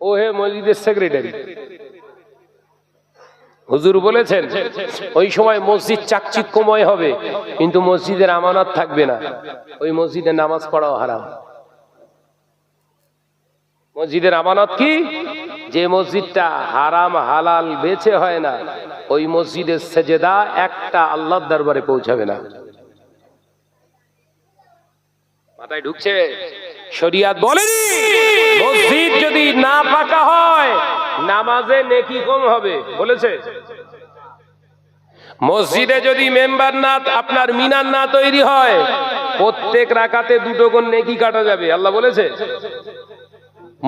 ও হে মসজিদের সেক্রেটারি। হুজুর বলেছেন ওই সময় মসজিদ চাকচিক্যময় হবে, কিন্তু মসজিদের আমানত থাকবে না। ওই মসজিদে নামাজ পড়াও হারাম। মসজিদের আমানত কি? যে মসজিদটা হারাম হালাল বেছে হয় না, ওই মসজিদের সেজদা একটা আল্লাহর দরবারে পৌঁছাবে না। মাথায় ঢুকছে? শরিয়াত বলেনি মসজিদ যদি না পাকা হয় নামাজে নেকি কম হবে, বলেছে? মসজিদে যদি মেম্বার না, আপনার মিনার না তৈরি হয়, প্রত্যেক রাকাতে 2 করে নেকি কাটা যাবে, আল্লাহ বলেছে।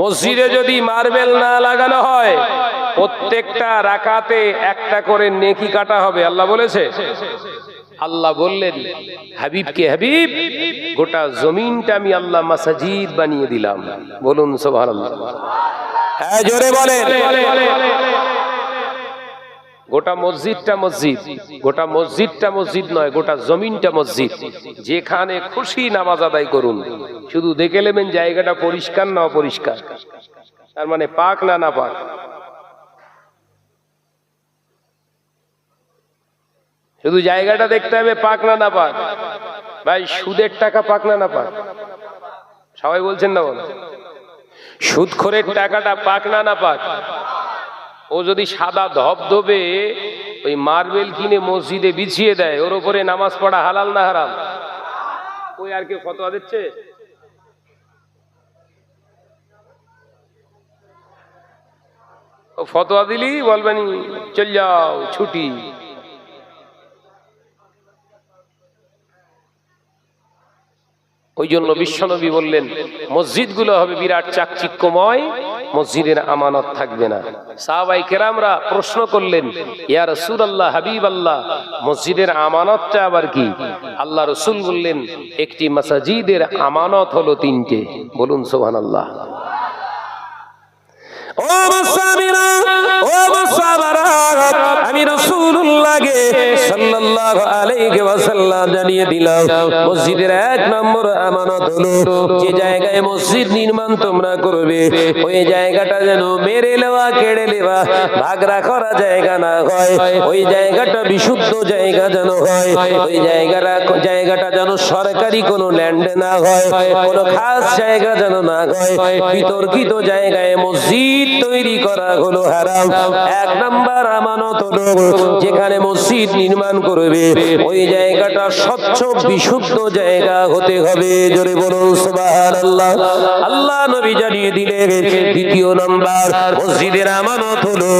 মসজিদে যদি মার্বেল না লাগানো হয়, প্রত্যেকটা রাকাতে 1টা করে নেকি কাটা হবে, আল্লাহ বলেছে। আল্লাহ বললেন হাবিবকে, হাবিব গোটা জমিনটা আমি আল্লাহ মাসাজিদ বানিয়ে দিলাম। বলুন সুবহানাল্লাহ। হ্যাঁ, জোরে বলেন। গোটা মসজিদটা মসজিদ, গোটা মসজিদটা মসজিদ নয়, গোটা জমিনটা মসজিদ। যেখানে খুশি নামাজ আদায় করুন, শুধু দেখে নেবেন জায়গাটা পরিষ্কার না অপরিষ্কার, তার মানে পাক না না পাক। শুধু জায়গাটা দেখতে হবে পাক না না পাক। ভাই সুদের টাকা পাক না না পাক? সবাই বলছেন না? বল, সুদখোরের টাকাটা পাক না না পাক? ও যদি সাদা ধবধবে ওই মার্বেল কিনে মসজিদে বিছিয়ে দেয়, ওর উপরে নামাজ পড়া হালাল না হারাম? ওই আর কেউ ফতোয়া দিচ্ছে? ও ফতোয়া দিলি বলবেন চল যাও ছুটি। ওই জন্য বিশ্বনবী বললেন মসজিদগুলো হবে বিরাট চাকচিক্যময়, মসজিদের আমানত থাকবে না। সাহাবায়ে কেরামরা প্রশ্ন করলেন, ইয়া রাসূলুল্লাহ, হাবিবাল্লাহ, মসজিদের আমানতটা আবার কি? আল্লাহ রাসূল বললেন, একটি মাসাজিদের আমানত হলো 3টে। বলুন সুবহানাল্লাহ। ও মুসাফিরা, ও মুসাফারা, আমি রাসূলুল্লাহকে সাল্লাল্লাহু আলাইহি ওয়াসাল্লাম জানিয়ে দিলাম মসজিদের 1 নম্বর আমানত হলো যে জায়গায় মসজিদ নির্মাণ তোমরা করবে, ওই জায়গাটা যেন মেরে নেওয়া, কেড়ে নেওয়া, ভাগরা করা জায়গা না হয়। ওই জায়গাটা বিশুদ্ধ জায়গা যেন হয়। ওই জায়গাটা যেন সরকারি কোনো ল্যান্ড না হয়, কোনো খাস জায়গা যেন না হয়। বিতর্কিত জায়গায় মসজিদ তৈরি করা হলো হারাম। 1 নম্বর আমানত হলো যেখানে মসজিদ নির্মাণ করবে ওই জায়গাটা স্বচ্ছ বিশুদ্ধ জায়গা হতে হবে। জোরে বলুন সুবহানাল্লাহ। আল্লাহ নবী জানিয়ে দিলেন 2 নম্বর মসজিদের আমানত হলো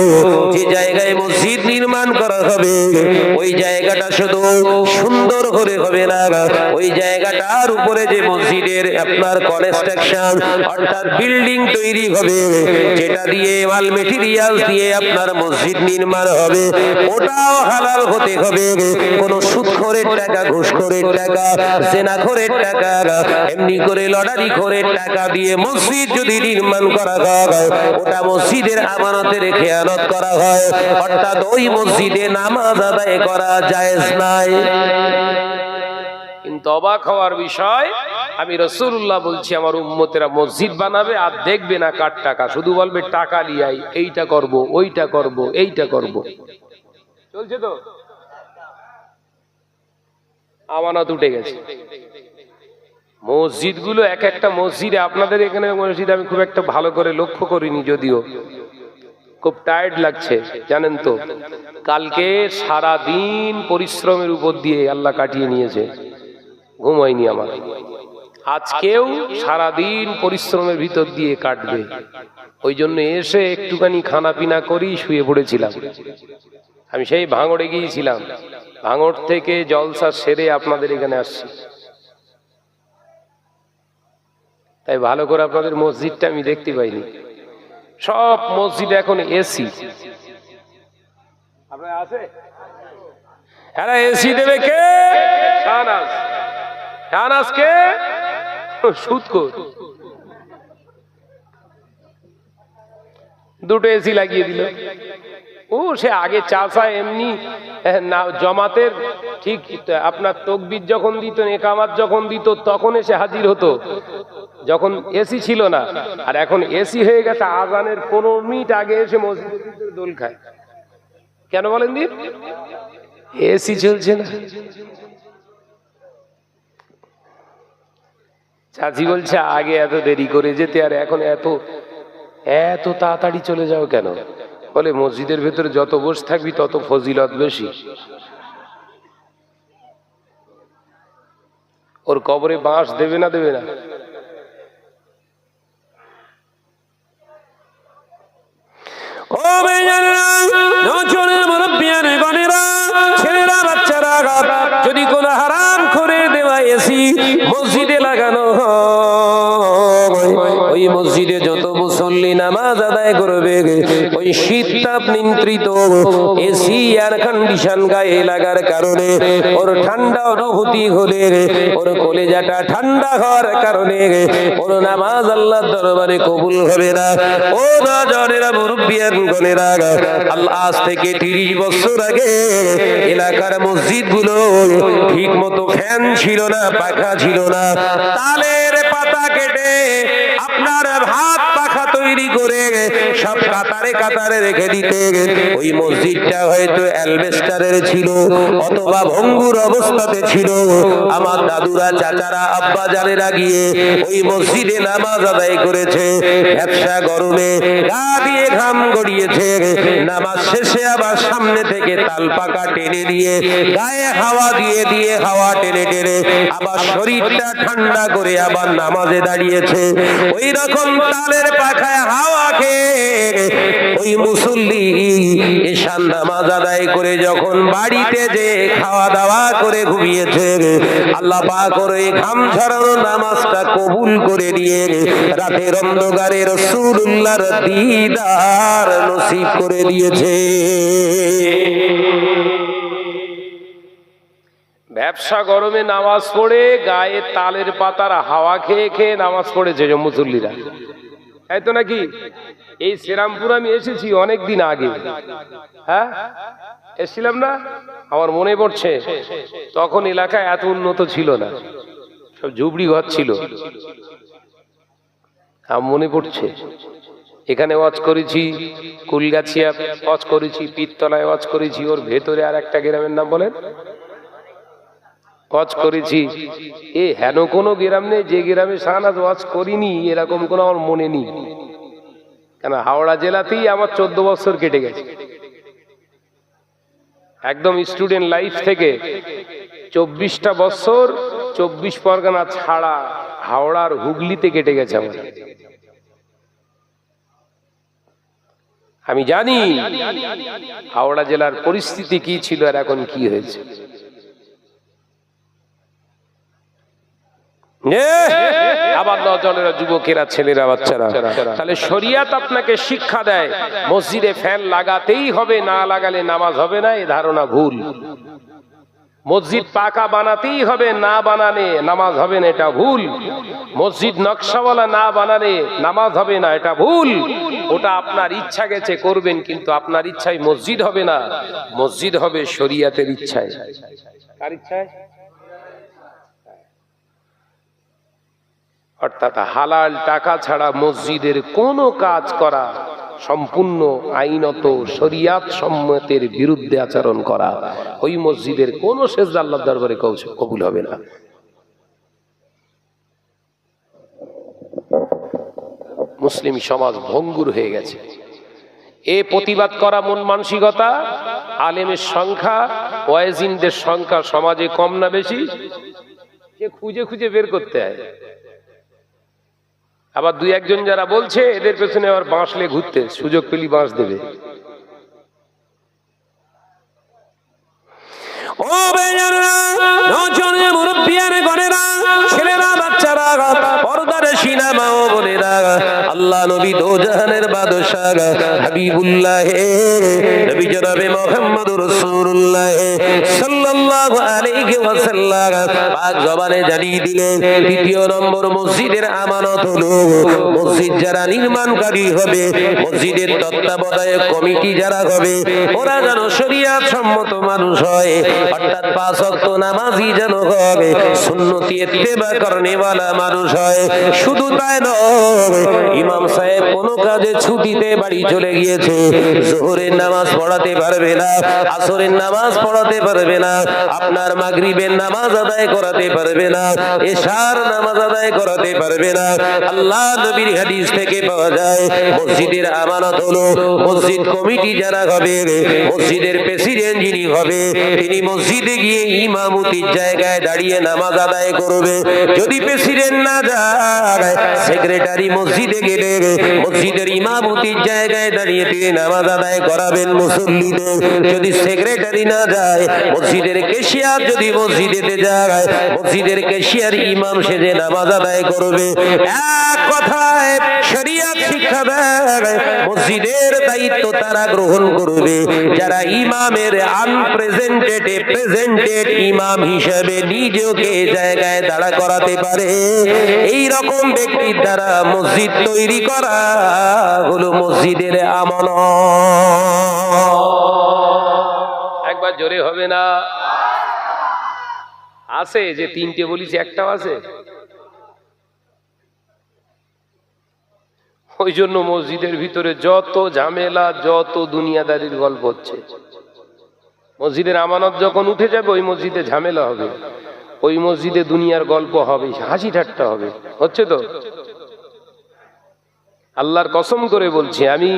যে জায়গায় মসজিদ নির্মাণ করা হবে ওই জায়গাটা শুধু সুন্দর করে হবে না, ওই জায়গাটার উপরে যে মসজিদের আপনার কনস্ট্রাকশন অর্থাৎ বিল্ডিং তৈরি হবে, যেটা দিয়ে ওয়াল মেটেরিয়াল দিয়ে আপনার মসজিদ নির্মাণ হবে, ওটাও হালাল হতে হবে। কোন সুদখোরের টাকা, ঘুষখোরের টাকা, জেনাখোরের টাকা, এমনি করে লটারি খোরের টাকা দিয়ে মসজিদ যদি নির্মাণ করা হয়, ওটা মসজিদের আমানতে রেখে খেয়ানত করা হয়, অর্থাৎ ওই মসজিদে নামাজ আদায় করা জায়েজ নাই। কিন্তু অবাক হওয়ার বিষয়, আমি রাসূলুল্লাহ বলছি আমার উম্মতেরা মসজিদ বানাবে আর দেখবে না কার টাকা, শুধু বলবে টাকা লিয়াই, এইটা করব, ওইটা করব, এইটা করব। চলছে তো, আমানত উঠে গেছে। মসজিদগুলো এক একটা মসজিদে, আপনাদের এখানে মসজিদ আমি খুব একটা ভালো করে লক্ষ্য করিনি, যদিও খুব টায়ার্ড লাগছে জানেন তো। কালকে সারা দিন পরিশ্রমের উপর দিয়ে আল্লাহ কাটিয়ে নিয়েছে, ঘুম হয়নি আমার। আজকেও সারাদিন পরিশ্রমের ভিতর দিয়ে কাটবে, ওই জন্য এসে একটুখানি খানা পিনা করি শুয়ে পড়েছিলাম। আমি সেই ভাঙড়ে গিয়েছিলাম, ভাঙড় থেকে জলসা সেরে আপনাদের এখানে আসছি। তাই ভালো করে আপনাদের মসজিদটা আমি দেখতে পাইনি। সব মসজিদ এখন এসি। আপনার আছে? হ্যাঁ, এসি দেবে কে? শাহনাজ। শাহনাজ কে? সুদখোর। 2টো এসি লাগিয়ে দিল। ও সে আগে চাষা এমনি না, জমাতের ঠিক আপনার তকবীর যখন দিত, একামাত যখন দিত, তখন এসে হাজির হতো। যখন এসি ছিল না, আর এখন এসি হয়ে গেছে, আজানের 15 মিনিট আগে এসে মসজিদের ভিতরে দোল খায়। কেন বলেন দিন? এসি চলছে না। চাচি বলছে আগে এত দেরি করে যেতে, আর এখন এত এত তাড়াতাড়ি চলে যাও কেন? বলে মসজিদের ভেতরে যত বসে থাকবি তত ফজিলত বেশি। ওর কবরে বাঁশ দেবে না দেবে না? ও ছেলেরা বাচ্চারা, যদি কোন হারাম করে দেওয়া এসি মসজিদে লাগানো হয়, ওই মসজিদে যত মুসল্লি নামাজ আদায় করবে, ওই শীত তাপ নিয়ন্ত্রিত এসি এয়ার কন্ডিশন গায়ে লাগার কারণে ওর ঠান্ডা অনুভূতি হলে, ওর কলেজাটা ঠান্ডা হওয়ার কারণে ওর নামাজ আল্লাহর দরবারে কবুল হবে না। ও নজরেরা, মুরব্বিয়ান গণেরা, আল্লাহ আজ থেকে 30 বছর আগে এলাকার মসজিদগুলো ঠিক মতো ফ্যান ছিল না, পাখা ছিল না, তালের পাতা কেটে আপনার ভাত পাখা তৈরি করে সব কাতারে কাতারে রেখে দিতে। ওই মসজিদটা হয়তো অ্যালবেস্টারের ছিল অথবা ভঙ্গুর অবস্থাতে ছিল। আমার দাদুরা, চাচারা, আব্বা জানেরা গিয়ে ওই মসজিদে নামাজ আদায় করেছে। ব্যবসা গরমে গা দিয়ে ঘাম গড়িয়েছে, নামাজ শেষে আবার সামনে থেকে তাল পাকা টেনে দিয়ে গায়ে হাওয়া দিয়ে দিয়ে হাওয়া টেনে টেনে আবার শরীরটা ঠান্ডা করে আবার নামাজে দাঁড়িয়েছে। ওই রকম তালের পাখায় হাওয়া খেয়ে ওই মুসল্লি ঈশান নামাজ আদায় করে যখন বাড়িতে যে খাওয়া দাওয়া করে ঘুমিয়েছে, আল্লাহ পাক করে ঘাম ঝরানো নামাজটা কবুল করে দিয়ে রাতের অন্ধকারে রাসূলুল্লাহর দিদার নসিব করে দিয়েছে। ব্যবসা গরমে নামাজ পড়ে গায়ে তালের পাতার হাওয়া খেয়ে খেয়ে নামাজ পড়েছে যে মুসল্লিরা, তাই তো নাকি? এই শ্রীরামপুর আমি এসেছি অনেক দিন আগে, হ্যাঁ এসেছিলাম না? আমার মনে পড়ছে তখন এলাকায় এত উন্নত ছিল না, সব ঝুপড়ি ঘর ছিল। আমার মনে পড়ছে এখানে ওয়াজ করেছি, কুলগাছিয়া ওয়াজ করেছি, পীরতলায় ওয়াজ করেছি, ওর ভেতরে আর একটা গ্রামের নাম বলেন ওয়াজ করেছি। হেন কোনো গ্রাম নেই যে গ্রামে শাহনাজ ওয়াজ করিনি, এরকম কোনো আমার মনে নেই। কেন, হাওড়া জেলাতেই আমার 14 বছর কেটে গেছে, একদম স্টুডেন্ট লাইফ থেকে 24টা বছর 24 পরগনা ছাড়া হাওড়ার হুগলিতে কেটে গেছে আমার। আমি জানি হাওড়া জেলার পরিস্থিতি কি ছিল আর এখন কি হয়েছে। আবার নজরেরা, যুবকেরা, ছেলেরা, বাচ্চারা, তাহলে শরিয়াত আপনাকে শিক্ষা দেয় মসজিদে ফ্যান লাগাতেই হবে, না লাগালে নামাজ হবে না, এই ধারণা ভুল। মসজিদ পাকা বানাতেই হবে, না বানালে নামাজ হবে না, এটা ভুল। মসজিদ নকশাওয়ালা না বানালে নামাজ হবে না, এটা ভুল। ওটা আপনার ইচ্ছা গেছে করবেন, কিন্তু আপনার ইচ্ছায় মসজিদ হবে না, মসজিদ হবে শরিয়াতের ইচ্ছায়। কার ইচ্ছায়? অর্থাৎ হালাল টাকা ছাড়া মসজিদের কোনো কাজ করা সম্পূর্ণ আইনত শরিয়াত সম্মতের বিরুদ্ধে আচরণ করা। ওই মসজিদের কোনো সেজদা আল্লাহর দরবারে কবুল হবে না। মুসলিম সমাজ ভঙ্গুর হয়ে গেছে। এ প্রতিবাদ করা মন মানসিকতা, আলেমের সংখ্যা, ওয়াইজিনদের সংখ্যা সমাজে কম না বেশি, সে খুঁজে খুঁজে বের করতে হয়। আবার দুই একজন যারা বলছে এদের পেছনে আবার বাঁশলে ঘুরতে, সুযোগ পেলি বাঁশ দেবে। ও মুরব্বিয়ান গণেরা, ছেলেরা, বাচ্চারা, পর্দার সিনেমা ও বোনেরা, আল্লাহ নবী দোজাহানের বাদশাহ হাবিবুল্লাহ নবী জনাবে মুহাম্মদুর রাসূলুল্লাহ সাল্লাল্লাহু আলাইহি ওয়াসাল্লাম পাক জবানে জানিয়ে দিলেন দ্বিতীয় নম্বর মসজিদের আমানত হলো মসজিদ যারা নির্মাণকারী হবে, মসজিদের তত্ত্বাবধায়ক কমিটি যারা হবে, ওরা যেন শরীয়ত সম্মত মানুষ হয়, অর্থাৎ পাঁচ ওয়াক্ত নামাজি যেন হয়, সুন্নতি ইত্তেবা করনেওয়ালা মানুষ হয়। শুধু তাই নয়, ইমাম সাহেব কোনো কাজে ছুটিতে বাড়ি চলে গিয়েছে, যোহরের নামাজ পড়াতে পারবে না, আসরের নামাজ পড়াতে পারবে না, আপনার মাগরিবের নামাজ আদায় করাতে পারবে না, এশার নামাজ আদায় করাতে পারবে না। আল্লাহ নবীর হাদিস থেকে পাওয়া যায় মসজিদের আমানত হলো মসজিদ কমিটি যারা হবে, মসজিদের প্রেসিডেন্ট যিনি হবে, তিনি মসজিদে গিয়ে ইমামতির জায়গায় দাঁড়িয়ে নামাজ আদায় করবে। যদি প্রেসিডেন্ট না যায়, সেক্রেটারি মসজিদে গেলে মসজিদের ইমামতির জায়গায় দাঁড়িয়ে তিনি নামাজ আদায় করাবেন মুসল্লিদের। যদি সেক্রেটারি না যায়, মসজিদের ক্যাশিয়ার যদি মসজিদেতে যায়, মসজিদের ক্যাশিয়ার ইমাম সেজে নামাজ আদায় করবে। এক কথায় শরীয়ত শিক্ষা দেয়, মসজিদের দায়িত্ব তারা গ্রহণ করবে যারা ইমামের আনপ্রেজেন্টেড প্রেজেন্টেড ইমাম হিসেবে নিজেকে জায়গায় দাঁড়া করাতে পারে। এই রকম ব্যক্তির দ্বারা মসজিদ তৈরি করা হলো মসজিদের আমানত। একবার জোরে হবে না? আছে যে তিনটে বলিস, একটাও আছে। ওই জন্য মসজিদের ভিতরে যত ঝামেলা, যত দুনিয়াদারির গল্প হচ্ছে। মসজিদের আমানত যখন উঠে যাবে, ওই মসজিদে ঝামেলা হবে, ওই মসজিদে দুনিয়ার গল্প হবে, হাসি ঠাট্টা হবে। হচ্ছে তো? আল্লাহর কসম করে বলছি, আমি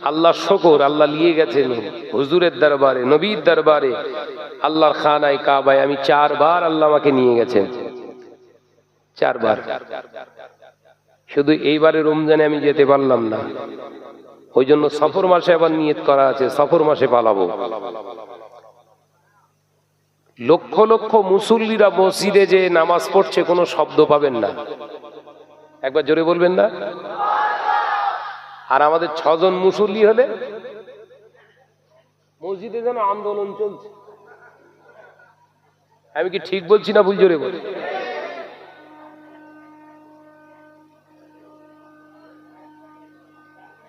আল্লাহর শকর, আল্লাহ নিয়ে গেছেন হুজুরের দরবারে, নবীর দরবারে, আল্লাহর খানায় কাবায় আমি 4 বার আল্লাহ আমাকে নিয়ে গেছেন, 4 বার। শুধু এইবারে রমজানে আমি যেতে পারলাম না, ওই জন্য সফর মাসে আবার নিয়ত করা আছে, সফর মাসে পালাবো। লক্ষ লক্ষ মুসল্লিরা মসজিদে যে নামাজ পড়ছে, কোনো শব্দ পাবেন না। একবার জোরে বলবেন না? আর আমাদের 6 জন মুসল্লি হলে মসজিদে যেন আন্দোলন চলছে। আমি কি ঠিক বলছি না ভুল? জোরে বল।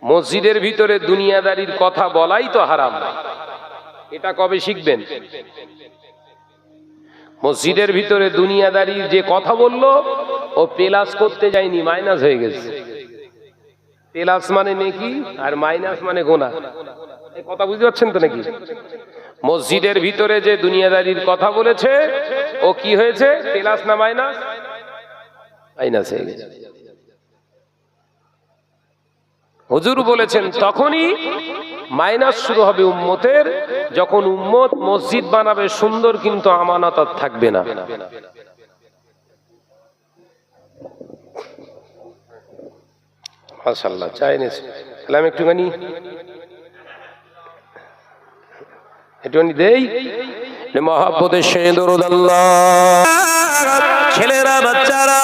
মসজিদের ভিতরে দুনিয়াদারির কথা বলাই তো হারাম। এটা কবে শিখবেন? মসজিদের ভিতরে দুনিয়াদারির যে কথা বললো, ও প্লাস করতে যায়নি, মাইনাস হয়ে গেছে। প্লাস মানে নেকি আর মাইনাস মানে গোনা। এই কথা বুঝতে পারছেন তো নাকি? মসজিদের ভিতরে যে দুনিয়াদারির কথা বলেছে, ও কি হয়েছে? প্লাস না মাইনাস? মাইনাস হয়ে গেছে। হুজুর বলেছেন তখনই মাইনাস শুরু হবে উম্মতের, যখন উম্মত মসজিদ বানাবে সুন্দর, কিন্তু আমানত থাকবে না। মাশাআল্লাহ, চাইনিজ সালাম একটুখানি দেই মহব্বতের সঙ্গে দরুদ আল্লাহ। ছেলেরা, বাচ্চারা,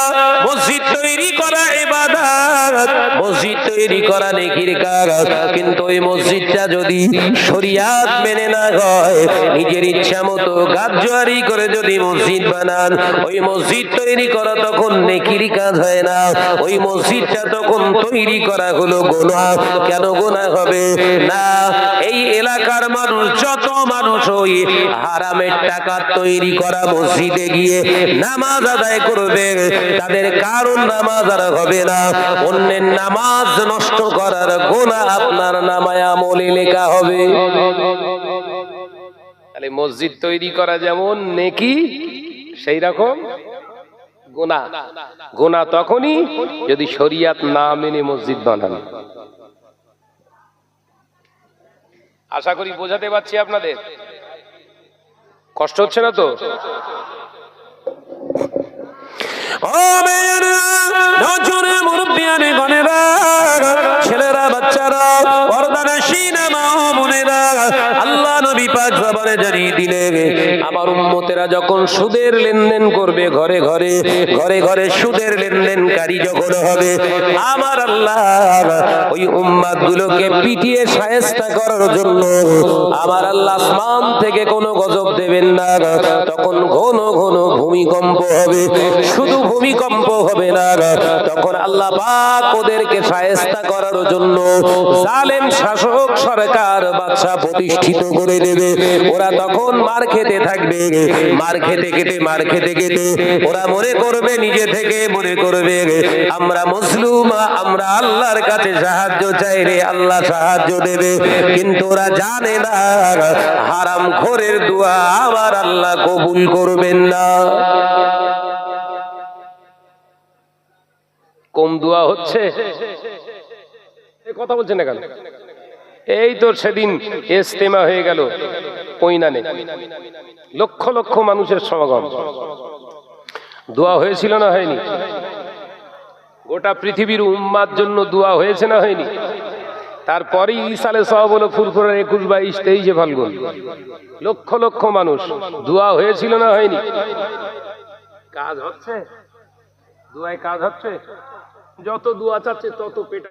মসজিদ তৈরি করা ইবাদত, মসজিদ তৈরি করা নেকির কাজ। কিন্তু ওই মসজিদটা যদি শরিয়াত মেনে না হয়, নিজের ইচ্ছা মতো গাদ্দারি করে যদি মসজিদ বানান, ওই মসজিদ তৈরি করা তখন নেকির কাজ হয় না, ওই মসজিদটা তখন তৈরি করা হলো গুনাহ। কেন গুনাহ হবে না? এই এলাকার মানুষ, যত মানুষ ওই হারামের টাকা তৈরি করা মসজিদে গিয়ে নামাজ আদায় করবে, তাদের কারণ নামাজ আর হবে না, অন্যের নামাজ নষ্ট করার গুনাহ আপনার নামায় আমলে লেখা হবে। তাহলে মসজিদ তৈরি করা যেমন নেকি, সেই রকম গুনাহ। গুনাহ তখনই যদি শরিয়াত না মেনে মসজিদ বানান। আশা করি বোঝাতে পারছি আপনাদের, কষ্ট হচ্ছে না তো? ছেলেরা, বাচ্চারা, পর্দানশীনা মা ও বোনেরা, আল্লাহ নবী পাক পরে জানিয়ে দিলে আমার উম্মতেরা যখন সুদের লেনদেন করবে, ঘরে ঘরে ঘরে ঘরে সুদের লেনদেনকারী যখন হবে, আমার আল্লাহ ওই উম্মাত গুলোকে পিটিয়ে শায়েস্তা করার জন্য আমার আল্লাহ আসমান থেকে কোনো গজব দেবেন না। তখন ঘন ঘন ভূমিকম্প হবে, শুধু ভূমিকম্প হবে না, তখন আল্লাহ পাক ওদেরকে শায়েস্তা করার জন্য জালেম শাসক সরকার বাদশা প্রতিষ্ঠিত করে দেবে। ওরা তখন মার খেতে থাকবে, মার খেতে খেতে মার খেতে খেতে ওরা মনে করবে, নিজে থেকে মনে করবে আমরা মুসলিম, আমরা আল্লাহর কাছে সাহায্য চাই রে, আল্লাহ সাহায্য দেবে। কিন্তু ওরা জানে না হারাম খোরের দোয়া আমার আল্লাহ কবুল করবেন না। কম দোয়া হচ্ছে, কথা বলছেন না কেন? এই তো সেদিন ইজতেমা হয়ে গেল পৈনানে, লক্ষ লক্ষ মানুষের সমাগম। দোয়া হয়েছিল না হয়নি? গোটা পৃথিবীর উম্মার জন্য দোয়া হয়েছে না হয়নি? তারপরে ইসালে সওয়াব হলো ফুরফুরার 21, 22, 23 ফাল্গুন, লক্ষ লক্ষ মানুষ। দোয়া হয়েছিল না হয়নি? কাজ হচ্ছে, দোয়ায় কাজ হচ্ছে। যত দোয়া চাচ্ছে তত পেটা